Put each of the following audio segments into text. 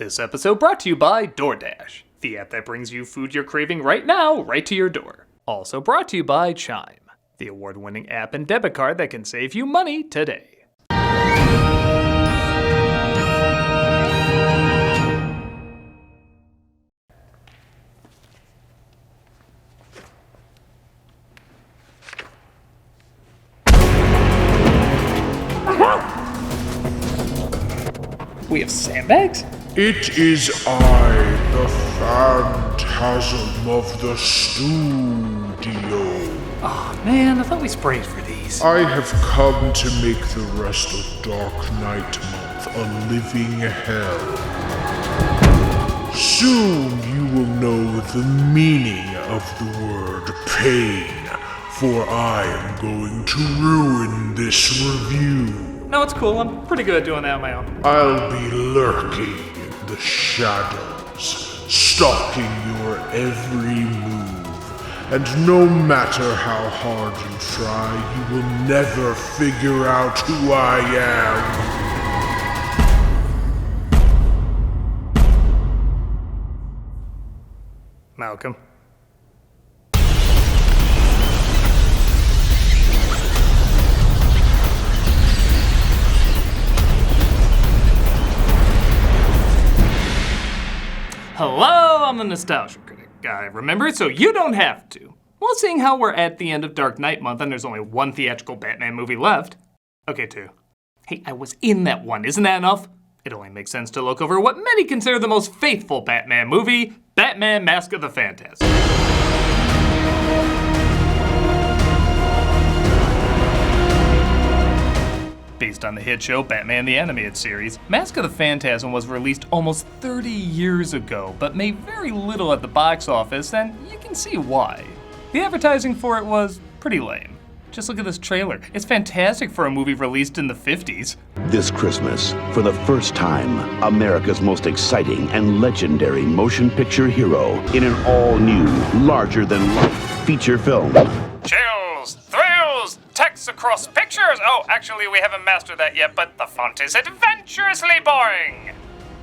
This episode brought to you by DoorDash, the app that brings you food you're craving right now, right to your door. Also brought to you by Chime, the award-winning app and debit card that can save you money today. We have sandbags? It is I, the Phantasm of the Studio. Aw, man, I thought we sprayed for these. I have come to make the rest of Dark Night Month a living hell. Soon you will know the meaning of the word pain, for I am going to ruin this review. No, it's cool. I'm pretty good at doing that on my own. I'll be lurking in the shadows, stalking your every move. And no matter how hard you try, you will never figure out who I am. Malcolm. Hello, I'm the Nostalgia Critic. I remember it so you don't have to. Well, seeing how we're at the end of Dark Knight Month and there's only one theatrical Batman movie left. Okay, two. Hey, I was in that one, isn't that enough? It only makes sense to look over what many consider the most faithful Batman movie, Batman Mask of the Phantasm. Based on the hit show Batman the Animated Series, Mask of the Phantasm was released almost 30 years ago, but made very little at the box office, and you can see why. The advertising for it was pretty lame. Just look at this trailer. It's fantastic for a movie released in the 50s. This Christmas, for the first time, America's most exciting and legendary motion picture hero in an all-new, larger-than-life feature film. Chills, thrills, text across pictures. Oh, actually, we haven't mastered that yet, but the font is adventurously boring.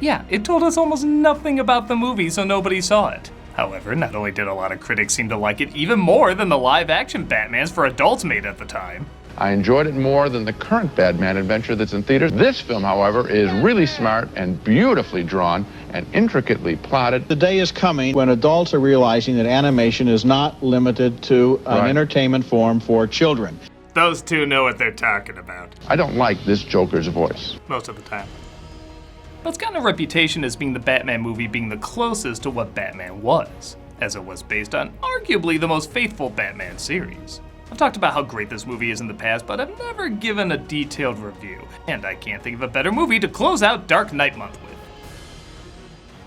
Yeah, it told us almost nothing about the movie, so nobody saw it. However, not only did a lot of critics seem to like it even more than the live-action Batmans for adults made at the time. I enjoyed it more than the current Batman adventure that's in theaters. This film, however, is really smart and beautifully drawn and intricately plotted. The day is coming when adults are realizing that animation is not limited to an entertainment form for children. Those two know what they're talking about. I don't like this Joker's voice. Most of the time. But it's gotten a reputation as being the Batman movie being the closest to what Batman was, as it was based on arguably the most faithful Batman series. I've talked about how great this movie is in the past, but I've never given a detailed review, and I can't think of a better movie to close out Dark Knight Month with.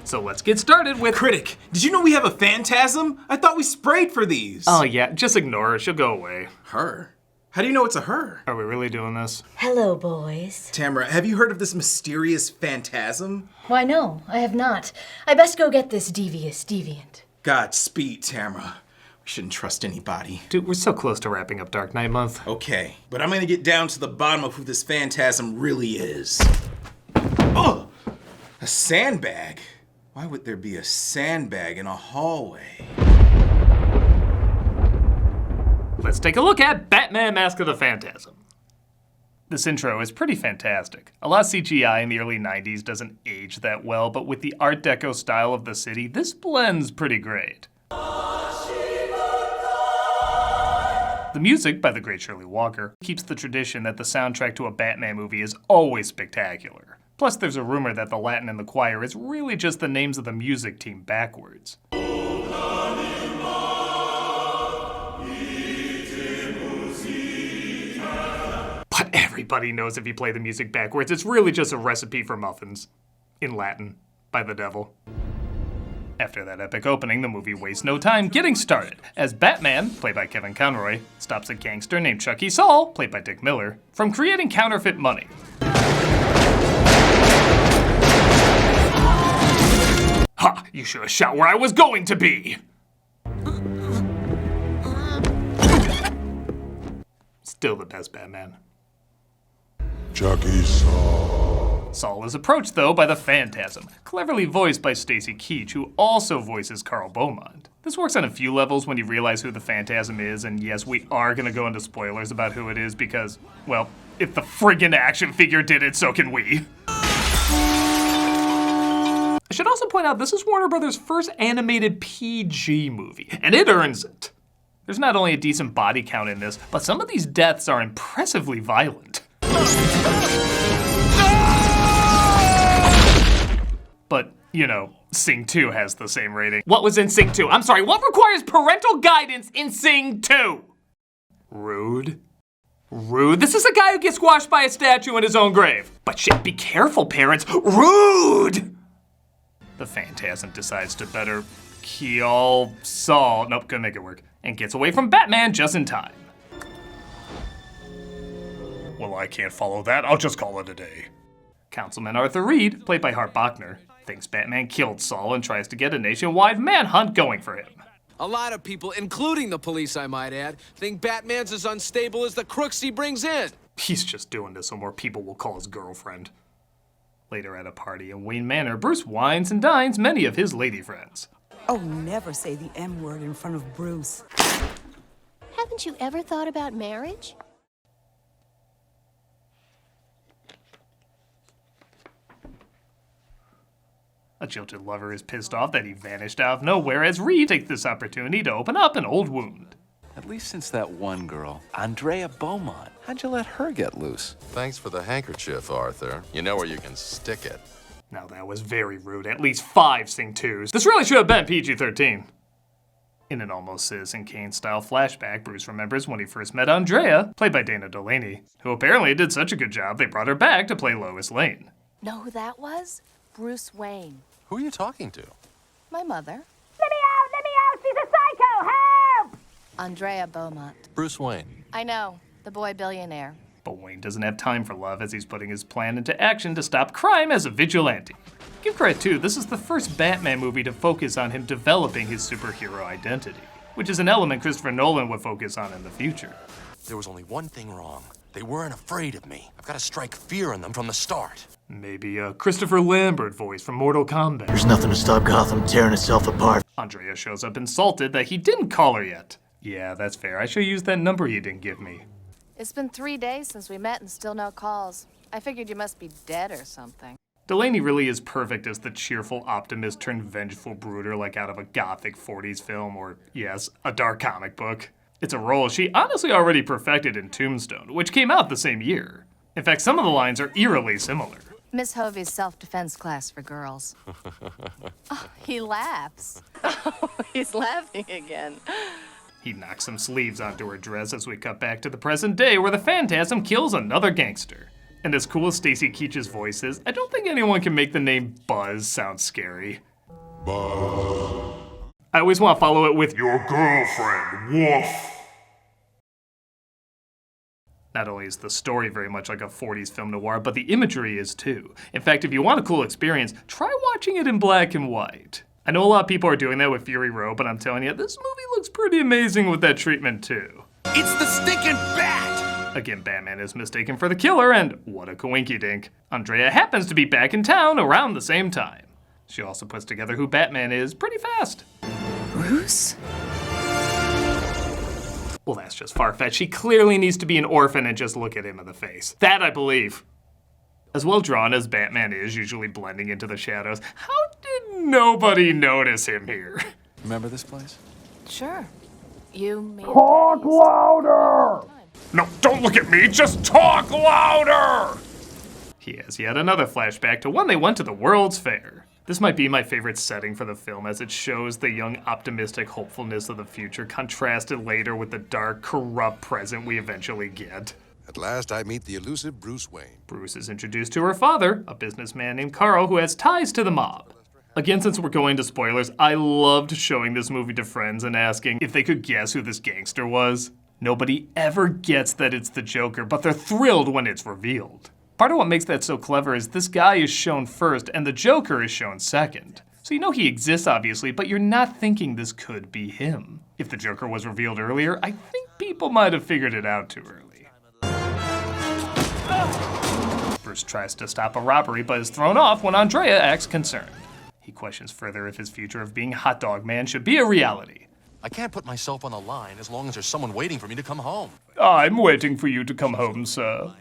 So let's get started with... Critic, did you know we have a Phantasm? I thought we sprayed for these. Oh yeah, just ignore her, she'll go away. Her? How do you know it's a her? Are we really doing this? Hello, boys. Tamara, have you heard of this mysterious Phantasm? Why, no, I have not. I best go get this devious deviant. Godspeed, Tamara. We shouldn't trust anybody. Dude, we're so close to wrapping up Dark Knight Month. Okay, but I'm gonna get down to the bottom of who this Phantasm really is. Oh! A sandbag? Why would there be a sandbag in a hallway? Let's take a look at Batman Mask of the Phantasm. This intro is pretty fantastic. A lot of CGI in the early 90s doesn't age that well, but with the Art Deco style of the city, this blends pretty great. The music, by the great Shirley Walker, keeps the tradition that the soundtrack to a Batman movie is always spectacular. Plus, there's a rumor that the Latin in the choir is really just the names of the music team backwards. But everybody knows if you play the music backwards, it's really just a recipe for muffins. In Latin, by the devil. After that epic opening, the movie wastes no time getting started, as Batman, played by Kevin Conroy, stops a gangster named Chucky Saul, played by Dick Miller, from creating counterfeit money. Ha! You should have shot where I was going to be! Still the best Batman. Chucky Saul. Saul is approached, though, by the Phantasm, cleverly voiced by Stacy Keach, who also voices Carl Beaumont. This works on a few levels when you realize who the Phantasm is, and yes, we are gonna go into spoilers about who it is because, well, if the friggin' action figure did it, so can we. I should also point out this is Warner Brothers' first animated PG movie, and it earns it. There's not only a decent body count in this, but some of these deaths are impressively violent. But, you know, Sing 2 has the same rating. What was in Sing 2? I'm sorry, what requires parental guidance in Sing 2? Rude. Rude. This is a guy who gets squashed by a statue in his own grave. But shit, be careful, parents. Rude! The Phantasm decides to better kill Saul. Nope, couldn't make it work. And gets away from Batman just in time. Well, I can't follow that. I'll just call it a day. Councilman Arthur Reed, played by Hart Bochner, thinks Batman killed Saul and tries to get a nationwide manhunt going for him. A lot of people, including the police I might add, think Batman's as unstable as the crooks he brings in. He's just doing this so more people will call his girlfriend. Later at a party in Wayne Manor, Bruce wines and dines many of his lady friends. Oh, never say the M word in front of Bruce. Haven't you ever thought about marriage? A jilted lover is pissed off that he vanished out of nowhere as Reed takes this opportunity to open up an old wound. At least since that one girl, Andrea Beaumont. How'd you let her get loose? Thanks for the handkerchief, Arthur. You know where you can stick it. Now that was very rude. At least 5 Sing 2s. This really should have been PG-13. In an almost Citizen Kane-style flashback, Bruce remembers when he first met Andrea, played by Dana Delaney, who apparently did such a good job they brought her back to play Lois Lane. Know who that was? Bruce Wayne. Who are you talking to? My mother. Let me out! She's a psycho! Help! Andrea Beaumont. Bruce Wayne. I know, the boy billionaire. But Wayne doesn't have time for love as he's putting his plan into action to stop crime as a vigilante. Give credit too, this is the first Batman movie to focus on him developing his superhero identity, which is an element Christopher Nolan would focus on in the future. There was only one thing wrong. They weren't afraid of me. I've got to strike fear in them from the start. Maybe a Christopher Lambert voice from Mortal Kombat. There's nothing to stop Gotham tearing itself apart. Andrea shows up insulted that he didn't call her yet. Yeah, that's fair. I should use that number you didn't give me. It's been 3 days since we met and still no calls. I figured you must be dead or something. Delaney really is perfect as the cheerful optimist turned vengeful brooder like out of a gothic 40s film or, yes, a dark comic book. It's a role she honestly already perfected in Tombstone, which came out the same year. In fact, some of the lines are eerily similar. Miss Hovey's self-defense class for girls. Oh, he laughs. Oh, he's laughing again. He knocks some sleeves onto her dress as we cut back to the present day where the Phantasm kills another gangster. And as cool as Stacy Keach's voice is, I don't think anyone can make the name Buzz sound scary. Buzz. I always want to follow it with your girlfriend, woof. Not only is the story very much like a 40s film noir, but the imagery is too. In fact, if you want a cool experience, try watching it in black and white. I know a lot of people are doing that with Fury Road, but I'm telling you, this movie looks pretty amazing with that treatment too. It's the stinking bat! Again, Batman is mistaken for the killer, and what a coinkydink. Andrea happens to be back in town around the same time. She also puts together who Batman is pretty fast. Bruce? Well, that's just far-fetched. She clearly needs to be an orphan and just look at him in the face. That I believe. As well drawn as Batman is, usually blending into the shadows, how did nobody notice him here? Remember this place? Sure. You mean... Talk louder! No, don't look at me, just talk louder! He has yet another flashback to when they went to the World's Fair. This might be my favorite setting for the film as it shows the young optimistic hopefulness of the future contrasted later with the dark, corrupt present we eventually get. At last I meet the elusive Bruce Wayne. Bruce is introduced to her father, a businessman named Carl who has ties to the mob. Again, since we're going to spoilers, I loved showing this movie to friends and asking if they could guess who this gangster was. Nobody ever gets that it's the Joker, but they're thrilled when it's revealed. Part of what makes that so clever is this guy is shown first and the Joker is shown second. So you know he exists, obviously, but you're not thinking this could be him. If the Joker was revealed earlier, I think people might have figured it out too early. Bruce tries to stop a robbery but is thrown off when Andrea acts concerned. He questions further if his future of being Hot Dog Man should be a reality. I can't put myself on the line as long as there's someone waiting for me to come home. I'm waiting for you to come home, sir.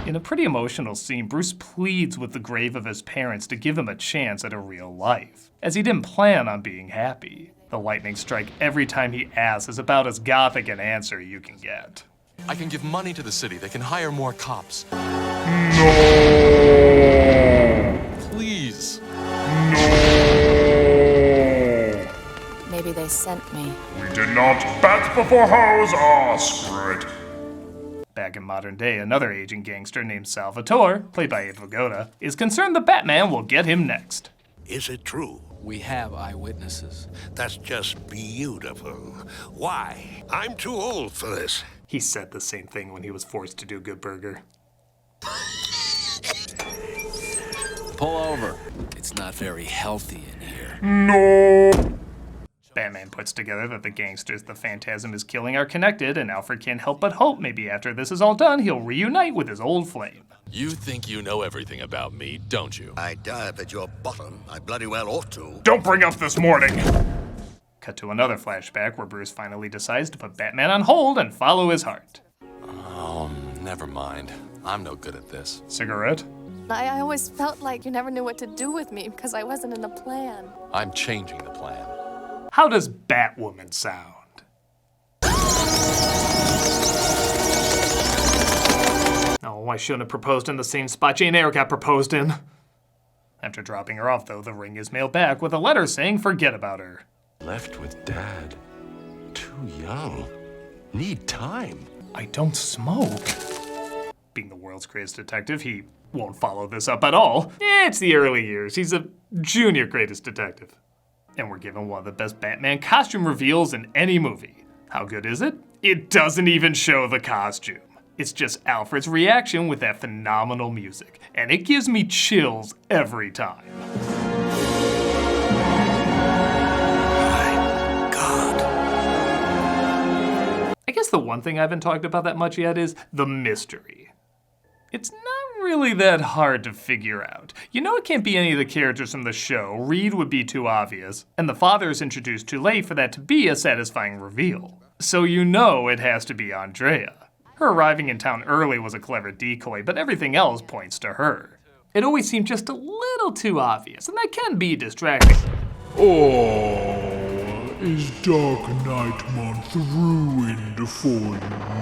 In a pretty emotional scene, Bruce pleads with the grave of his parents to give him a chance at a real life, as he didn't plan on being happy. The lightning strike every time he asks is about as gothic an answer you can get. I can give money to the city. They can hire more cops. No! Please. No! Maybe they sent me. We did not bat before hoes, Osprey. Back in modern day, another aging gangster named Salvatore, played by Abe Vigoda, is concerned the Batman will get him next. Is it true? We have eyewitnesses. That's just beautiful. Why? I'm too old for this. He said the same thing when he was forced to do Good Burger. Pull over. It's not very healthy in here. No! Batman puts together that the gangsters the Phantasm is killing are connected, and Alfred can't help but hope maybe after this is all done, he'll reunite with his old flame. You think you know everything about me, don't you? I dive at your bottom. I bloody well ought to. Don't bring up this morning! Cut to another flashback where Bruce finally decides to put Batman on hold and follow his heart. Oh, never mind. I'm no good at this. Cigarette? I always felt like you never knew what to do with me because I wasn't in the plan. I'm changing the plan. How does Batwoman sound? Oh, I shouldn't have proposed in the same spot Jane Eyre got proposed in. After dropping her off, though, the ring is mailed back with a letter saying forget about her. Left with Dad. Too young. Need time. I don't smoke. Being the world's greatest detective, he won't follow this up at all. It's the early years. He's a junior greatest detective. And we're given one of the best Batman costume reveals in any movie. How good is it? It doesn't even show the costume. It's just Alfred's reaction with that phenomenal music. And it gives me chills every time. My God. I guess the one thing I haven't talked about that much yet is the mystery. It's not really that hard to figure out. You know it can't be any of the characters from the show. Reed would be too obvious, and the father is introduced too late for that to be a satisfying reveal. So you know it has to be Andrea. Her arriving in town early was a clever decoy, but everything else points to her. It always seemed just a little too obvious, and that can be distracting. Oh, is Dark Knight month ruined for you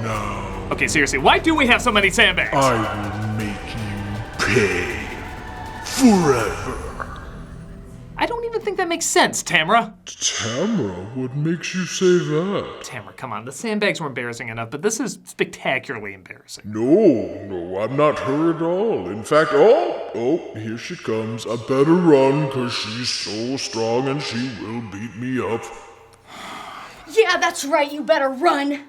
now? Okay, seriously, why do we have so many sandbags? I will make you pay forever. I don't even think that makes sense, Tamara. Tamara, what makes you say that? Tamara, come on, the sandbags were embarrassing enough, but this is spectacularly embarrassing. No, I'm not her at all. In fact, oh, here she comes. I better run, cause she's so strong and she will beat me up. Yeah, that's right, you better run.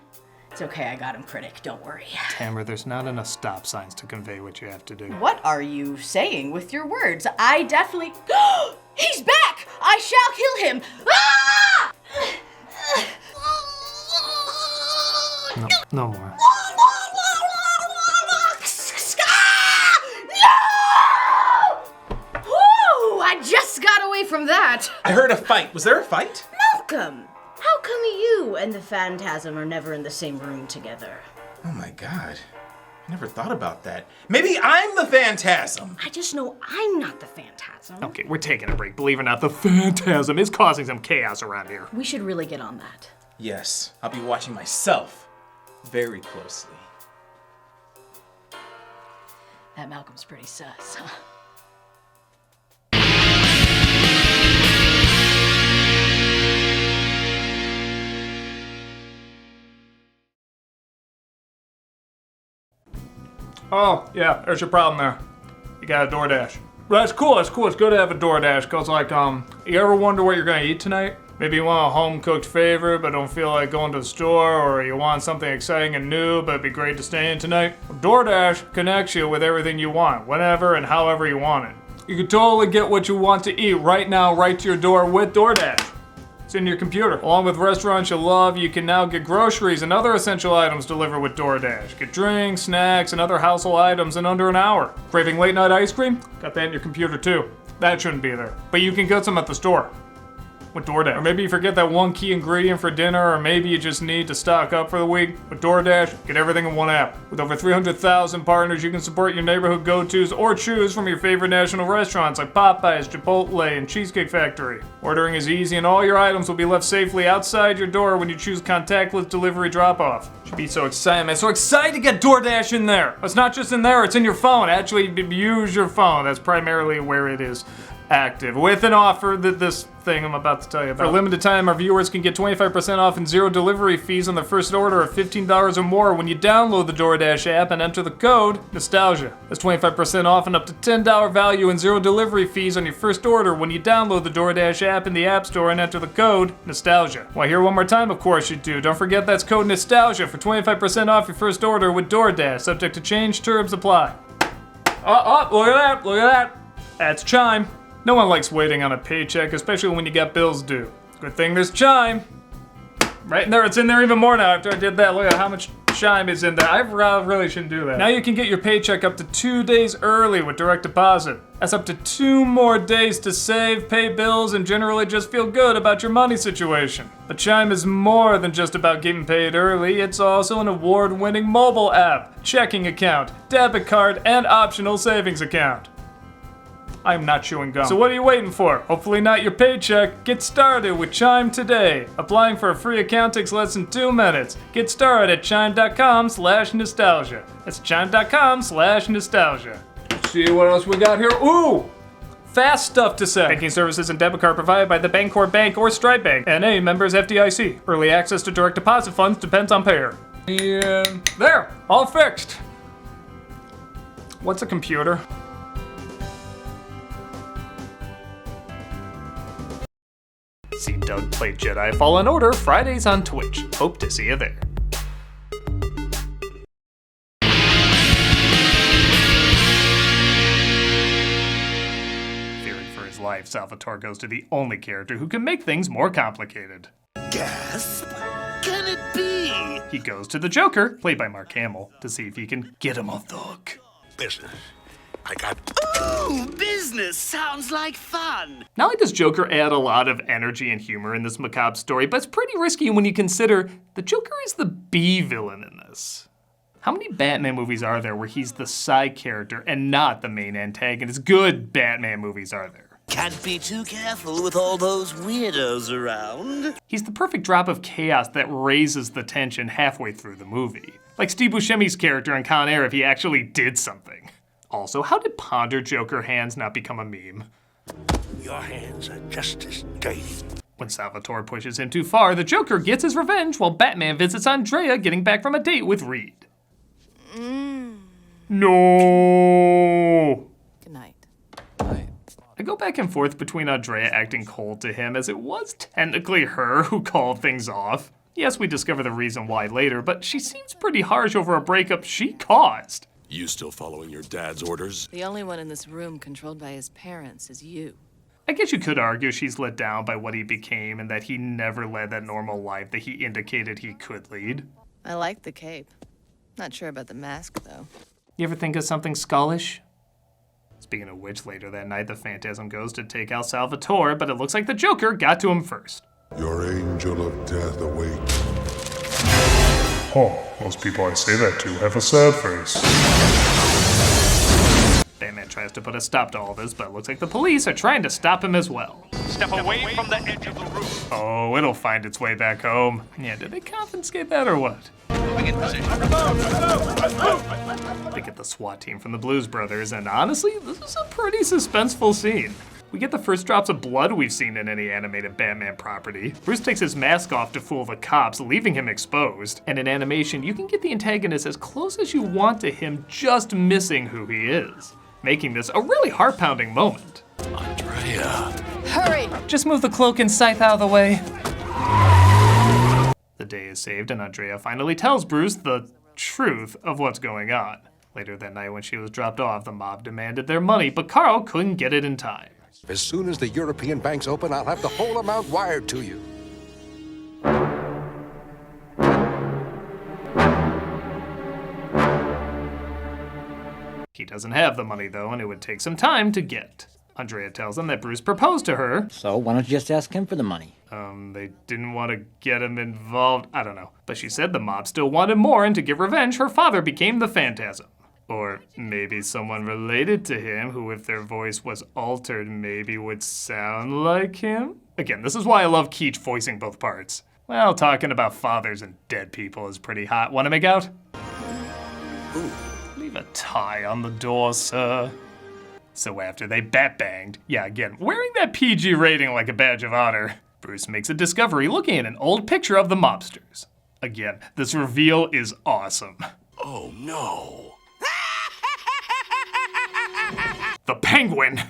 It's okay, I got him, Critic, don't worry. Tamara, there's not enough stop signs to convey what you have to do. What are you saying with your words? I definitely... He's back! I shall kill him! Ah! No more. No! Woo! I just got away from that. I heard a fight. Was there a fight? Malcolm, how come you and the Phantasm are never in the same room together? Oh my God. I never thought about that. Maybe I'm the Phantasm. I just know I'm not the Phantasm. Okay, we're taking a break. Believe it or not, the Phantasm is causing some chaos around here. We should really get on that. Yes, I'll be watching myself very closely. That Malcolm's pretty sus, huh? Oh, yeah, there's your problem there. You got a DoorDash. But that's cool, It's good to have a DoorDash, cause you ever wonder what you're gonna eat tonight? Maybe you want a home-cooked favorite, but don't feel like going to the store, or you want something exciting and new, but it'd be great to stay in tonight? Well, DoorDash connects you with everything you want, whenever and however you want it. You can totally get what you want to eat right now, right to your door with DoorDash. It's in your computer. Along with restaurants you love, you can now get groceries and other essential items delivered with DoorDash. Get drinks, snacks, and other household items in under an hour. Craving late night ice cream? Got that in your computer too. That shouldn't be there. But you can get some at the store with DoorDash. Or maybe you forget that one key ingredient for dinner, or maybe you just need to stock up for the week. With DoorDash, get everything in one app. With over 300,000 partners, you can support your neighborhood go-tos or choose from your favorite national restaurants like Popeyes, Chipotle, and Cheesecake Factory. Ordering is easy, and all your items will be left safely outside your door when you choose contactless delivery drop-off. Should be so excited, man. So excited to get DoorDash in there. It's not just in there, it's in your phone. Actually, use your phone. That's primarily where it is active. With an offer that this thing I'm about to tell you about. For a limited time, our viewers can get 25% off and zero delivery fees on their first order of $15 or more when you download the DoorDash app and enter the code Nostalgia. That's 25% off and up to $10 value and zero delivery fees on your first order when you download the DoorDash app in the App Store and enter the code Nostalgia. Well, here one more time, of course you do. Don't forget that's code Nostalgia for 25% off your first order with DoorDash. Subject to change, terms apply. Oh, look at that. That's Chime. No one likes waiting on a paycheck, especially when you got bills due. Good thing there's Chime. Right in there, it's in there even more now after I did that. Look at how much Chime is in there. I really shouldn't do that. Now you can get your paycheck up to 2 days early with direct deposit. That's up to 2 more days to save, pay bills, and generally just feel good about your money situation. But Chime is more than just about getting paid early. It's also an award-winning mobile app, checking account, debit card, and optional savings account. I'm not chewing gum. So what are you waiting for? Hopefully not your paycheck. Get started with Chime today. Applying for a free account takes less than 2 minutes. Get started at chime.com/nostalgia. That's chime.com/nostalgia. Let's see what else we got here. Ooh! Fast stuff to say. Banking services and debit card provided by the Bancorp Bank or Stripe Bank. NA, members FDIC. Early access to direct deposit funds depends on payer. And there, all fixed. What's a computer? See Doug play Jedi Fallen Order Fridays on Twitch. Hope to see you there. Fearing for his life, Salvatore goes to the only character who can make things more complicated. Gasp! Can it be? He goes to the Joker, played by Mark Hamill, to see if he can get him off the hook. Business. I got... Ooh, business sounds like fun. Not only does Joker add a lot of energy and humor in this macabre story, but it's pretty risky when you consider the Joker is the B villain in this. How many Batman movies are there where he's the side character and not the main antagonist? Good Batman movies are there. Can't be too careful with all those weirdos around. He's the perfect drop of chaos that raises the tension halfway through the movie. Like Steve Buscemi's character in Con Air if he actually did something. Also, how did Ponder Joker hands not become a meme? Your hands are just as dirty. When Salvatore pushes him too far, the Joker gets his revenge while Batman visits Andrea getting back from a date with Reed. No! Good night. I go back and forth between Andrea acting cold to him as it was technically her who called things off. Yes, we discover the reason why later, but she seems pretty harsh over a breakup she caused. You still following your dad's orders? The only one in this room controlled by his parents is you. I guess you could argue she's let down by what he became and that he never led that normal life that he indicated he could lead. I like the cape. Not sure about the mask, though. You ever think of something skullish? Speaking of which, later that night, the Phantasm goes to take out Salvatore, but it looks like the Joker got to him first. Your angel of death awaits. Oh, most people I say that to have a sad face. Batman tries to put a stop to all this, but it looks like the police are trying to stop him as well. Step away from the edge of the room. Oh, it'll find its way back home. Yeah, did they confiscate that or what? Moving in position. They get the SWAT team from the Blues Brothers, and honestly, this is a pretty suspenseful scene. We get the first drops of blood we've seen in any animated Batman property. Bruce takes his mask off to fool the cops, leaving him exposed. And in animation, you can get the antagonist as close as you want to him, just missing who he is, making this a really heart-pounding moment. Andrea. Hurry! Just move the cloak and scythe out of the way. The day is saved, and Andrea finally tells Bruce the truth of what's going on. Later that night when she was dropped off, the mob demanded their money, but Carl couldn't get it in time. As soon as the European banks open, I'll have the whole amount wired to you. He doesn't have the money though, and it would take some time to get. Andrea tells him that Bruce proposed to her. So why don't you just ask him for the money? They didn't want to get him involved. I don't know. But she said the mob still wanted more, and to give revenge, her father became the Phantasm. Or maybe someone related to him who, if their voice was altered, maybe would sound like him? Again, this is why I love Keach voicing both parts. Well, talking about fathers and dead people is pretty hot. Want to make out? Ooh. Leave a tie on the door, sir. So after they bat-banged, yeah, again, wearing that PG rating like a badge of honor, Bruce makes a discovery looking at an old picture of the mobsters. Again, this reveal is awesome. Oh no. The Penguin!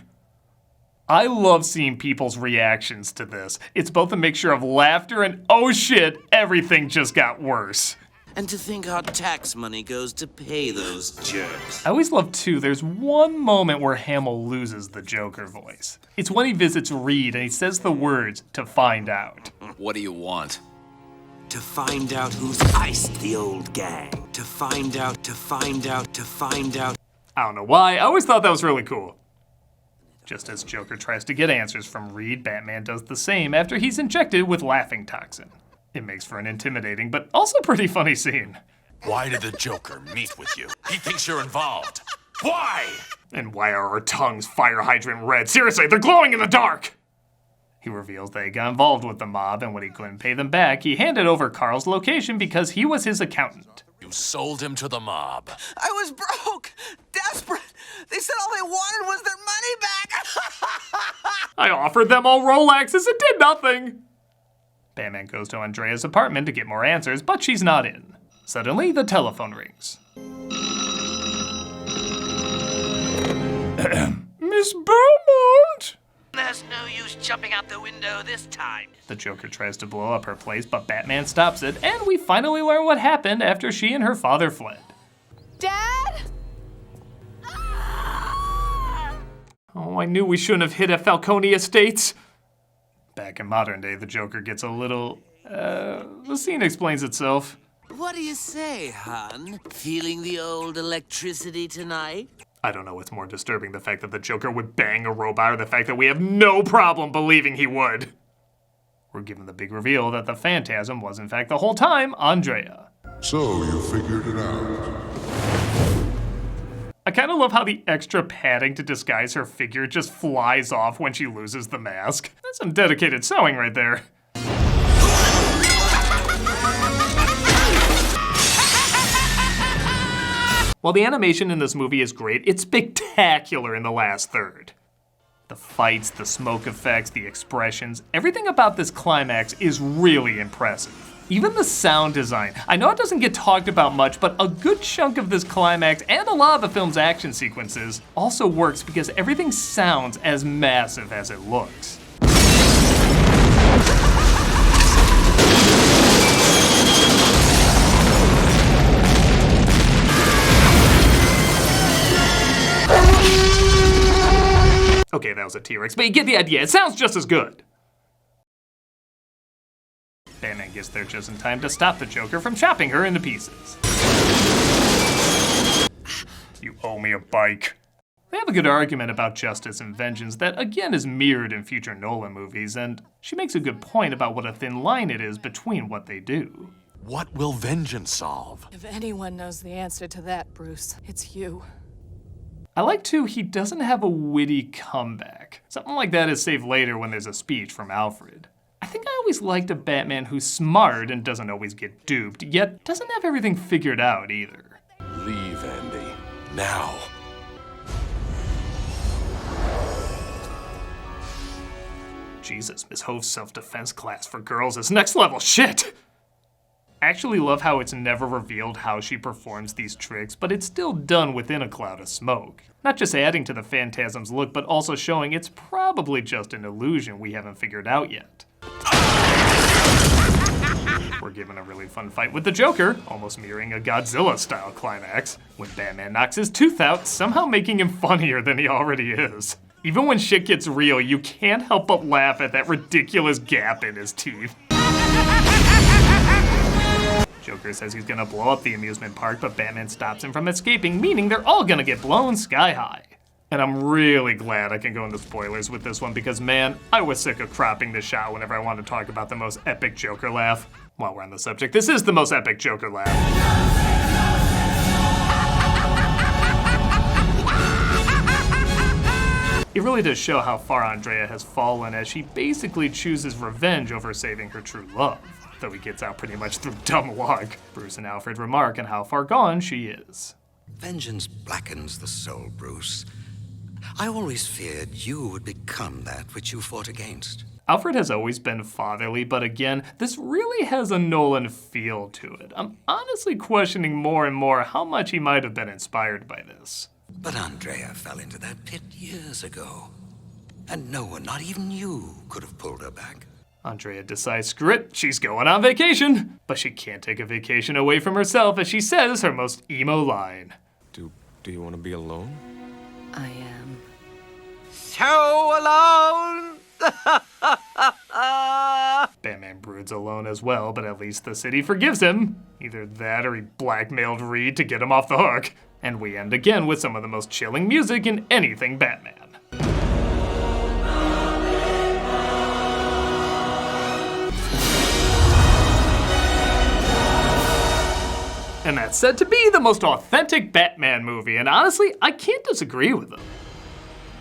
I love seeing people's reactions to this. It's both a mixture of laughter and, oh shit, everything just got worse. And to think our tax money goes to pay those jerks. I always love, too, there's one moment where Hamill loses the Joker voice. It's when he visits Reed and he says the words, "to find out." What do you want? To find out who's iced the old gang. To find out. I don't know why, I always thought that was really cool. Just as Joker tries to get answers from Reed, Batman does the same after he's injected with laughing toxin. It makes for an intimidating, but also pretty funny scene. Why did the Joker meet with you? He thinks you're involved. Why? And why are our tongues fire hydrant red? Seriously, they're glowing in the dark! He reveals that he got involved with the mob, and when he couldn't pay them back, he handed over Carl's location because he was his accountant. You sold him to the mob. I was broke, desperate. They said all they wanted was their money back. I offered them all Rolexes, it did nothing! Batman goes to Andrea's apartment to get more answers, but she's not in. Suddenly, the telephone rings. Miss Beaumont! There's no use jumping out the window this time. The Joker tries to blow up her place, but Batman stops it, and we finally learn what happened after she and her father fled. Dad? Oh, I knew we shouldn't have hit at Falcone Estates. Back in modern day, the Joker gets a little, the scene explains itself. What do you say, hon? Feeling the old electricity tonight? I don't know what's more disturbing, the fact that the Joker would bang a robot or the fact that we have no problem believing he would. We're given the big reveal that the Phantasm was in fact the whole time Andrea. So you figured it out. I kind of love how the extra padding to disguise her figure just flies off when she loses the mask. That's some dedicated sewing right there. While the animation in this movie is great, it's spectacular in the last third. The fights, the smoke effects, the expressions, everything about this climax is really impressive. Even the sound design. I know it doesn't get talked about much, but a good chunk of this climax and a lot of the film's action sequences also works because everything sounds as massive as it looks. Okay, that was a T-Rex, but you get the idea. It sounds just as good. Batman gets there just in time to stop the Joker from chopping her into pieces. You owe me a bike. They have a good argument about justice and vengeance that again is mirrored in future Nolan movies, and she makes a good point about what a thin line it is between what they do. What will vengeance solve? If anyone knows the answer to that, Bruce, it's you. I like, too, he doesn't have a witty comeback. Something like that is saved later when there's a speech from Alfred. I think I always liked a Batman who's smart and doesn't always get duped, yet doesn't have everything figured out either. Leave, Andy. Now. Jesus, Miss Hove's self-defense class for girls is next level shit! I actually love how it's never revealed how she performs these tricks, but it's still done within a cloud of smoke. Not just adding to the Phantasm's look, but also showing it's probably just an illusion we haven't figured out yet. We're given a really fun fight with the Joker, almost mirroring a Godzilla-style climax, when Batman knocks his tooth out, somehow making him funnier than he already is. Even when shit gets real, you can't help but laugh at that ridiculous gap in his teeth. Joker says he's gonna blow up the amusement park, but Batman stops him from escaping, meaning they're all gonna get blown sky high. And I'm really glad I can go into spoilers with this one because, man, I was sick of cropping this shot whenever I wanted to talk about the most epic Joker laugh. While we're on the subject, this is the most epic Joker laugh. It really does show how far Andrea has fallen as she basically chooses revenge over saving her true love, though he gets out pretty much through dumb luck. Bruce and Alfred remark on how far gone she is. Vengeance blackens the soul, Bruce. I always feared you would become that which you fought against. Alfred has always been fatherly, but again, this really has a Nolan feel to it. I'm honestly questioning more and more how much he might have been inspired by this. But Andrea fell into that pit years ago. And no one, not even you, could have pulled her back. Andrea decides, screw it, she's going on vacation. But she can't take a vacation away from herself as she says her most emo line. Do you want to be alone? I am. So alone! Batman broods alone as well, but at least the city forgives him. Either that or he blackmailed Reed to get him off the hook. And we end again with some of the most chilling music in anything Batman. And that's said to be the most authentic Batman movie, and honestly, I can't disagree with them.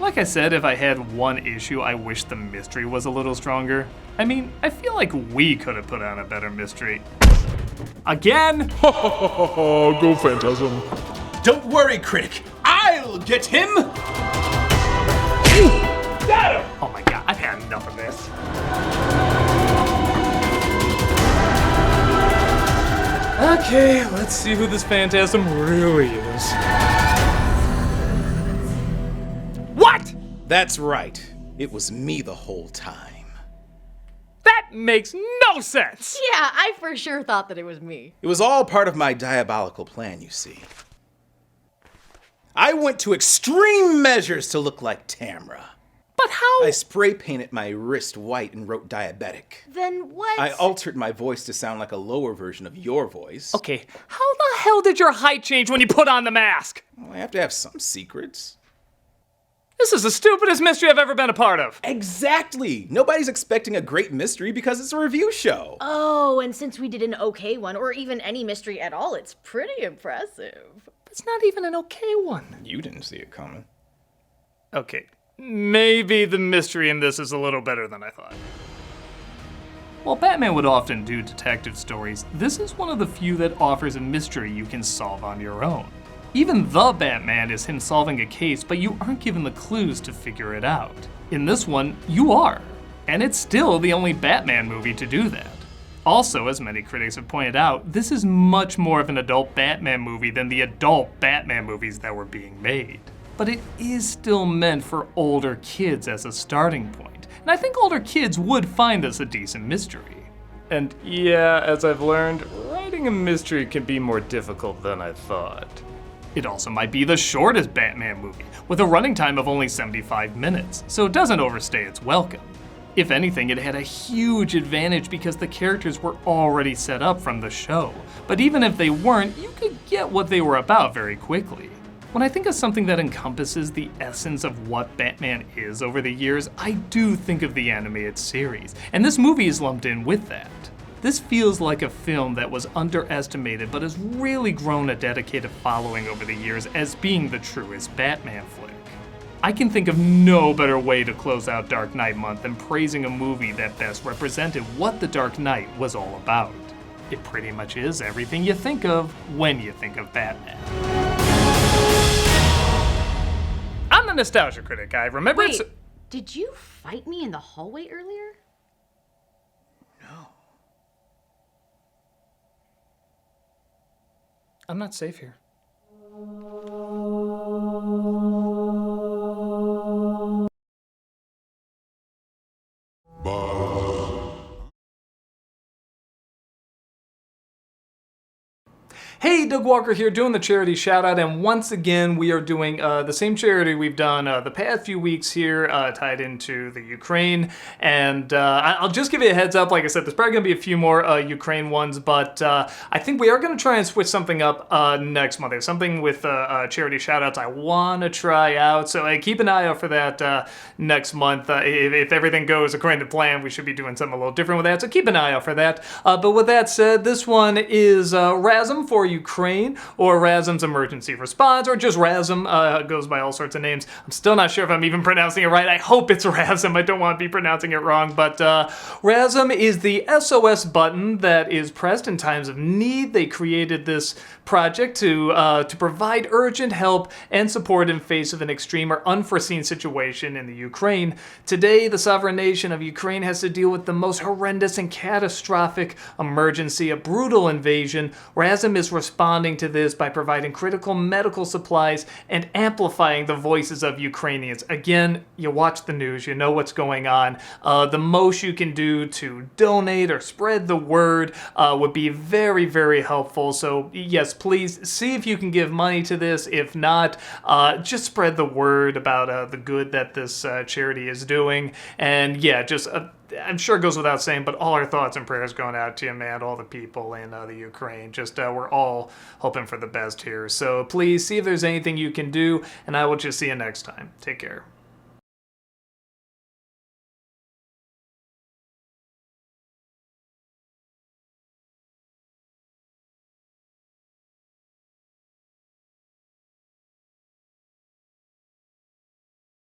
Like I said, if I had one issue, I wish the mystery was a little stronger. I mean, I feel like we could have put on a better mystery. Again? Go Phantasm. Don't worry, Critic. I'll get him! Got him! Oh my god, I've had enough of this. Okay, let's see who this Phantasm really is. What? That's right. It was me the whole time. That makes no sense! Yeah, I for sure thought that it was me. It was all part of my diabolical plan, you see. I went to extreme measures to look like Tamra. But how? I spray painted my wrist white and wrote diabetic. Then what? I altered my voice to sound like a lower version of your voice. Okay, how the hell did your height change when you put on the mask? Well, I have to have some secrets. This is the stupidest mystery I've ever been a part of. Exactly! Nobody's expecting a great mystery because it's a review show. Oh, and since we did an okay one, or even any mystery at all, it's pretty impressive. It's not even an okay one. You didn't see it coming. Okay, maybe the mystery in this is a little better than I thought. While Batman would often do detective stories, this is one of the few that offers a mystery you can solve on your own. Even The Batman is him solving a case, but you aren't given the clues to figure it out. In this one, you are. And it's still the only Batman movie to do that. Also, as many critics have pointed out, this is much more of an adult Batman movie than the adult Batman movies that were being made. But it is still meant for older kids as a starting point, and I think older kids would find this a decent mystery. And yeah, as I've learned, writing a mystery can be more difficult than I thought. It also might be the shortest Batman movie, with a running time of only 75 minutes, so it doesn't overstay its welcome. If anything, it had a huge advantage because the characters were already set up from the show. But even if they weren't, you could get what they were about very quickly. When I think of something that encompasses the essence of what Batman is over the years, I do think of the animated series, and this movie is lumped in with that. This feels like a film that was underestimated but has really grown a dedicated following over the years as being the truest Batman flick. I can think of no better way to close out Dark Knight month than praising a movie that best represented what The Dark Knight was all about. It pretty much is everything you think of when you think of Batman. I'm the Nostalgia Critic. I remember Wait, did you fight me in the hallway earlier? No. I'm not safe here. Hey, Doug Walker here doing the charity shout out, and once again we are doing the same charity we've done the past few weeks here, tied into the Ukraine, and I'll just give you a heads up. Like I said, there's probably going to be a few more Ukraine ones, but I think we are going to try and switch something up next month. There's something with charity shout outs I want to try out, so keep an eye out for that next month. If everything goes according to plan, we should be doing something a little different with that, so keep an eye out for that. But with that said, this one is RASM for Ukraine, or RASM's Emergency Response, or just RASM. It goes by all sorts of names. I'm still not sure if I'm even pronouncing it right. I hope it's RASM. I don't want to be pronouncing it wrong, but RASM is the SOS button that is pressed in times of need. They created this project to provide urgent help and support in face of an extreme or unforeseen situation in the Ukraine. Today, the sovereign nation of Ukraine has to deal with the most horrendous and catastrophic emergency, a brutal invasion. RASM is responding to this by providing critical medical supplies and amplifying the voices of Ukrainians. Again, you watch the news, you know what's going on. The most you can do to donate or spread the word would be very, very helpful. So yes, please see if you can give money to this. If not, just spread the word about the good that this charity is doing. And yeah, just I'm sure it goes without saying, but all our thoughts and prayers going out to you, man, all the people in the Ukraine. Just we're all hoping for the best here. So please see if there's anything you can do, and I will just see you next time. Take care.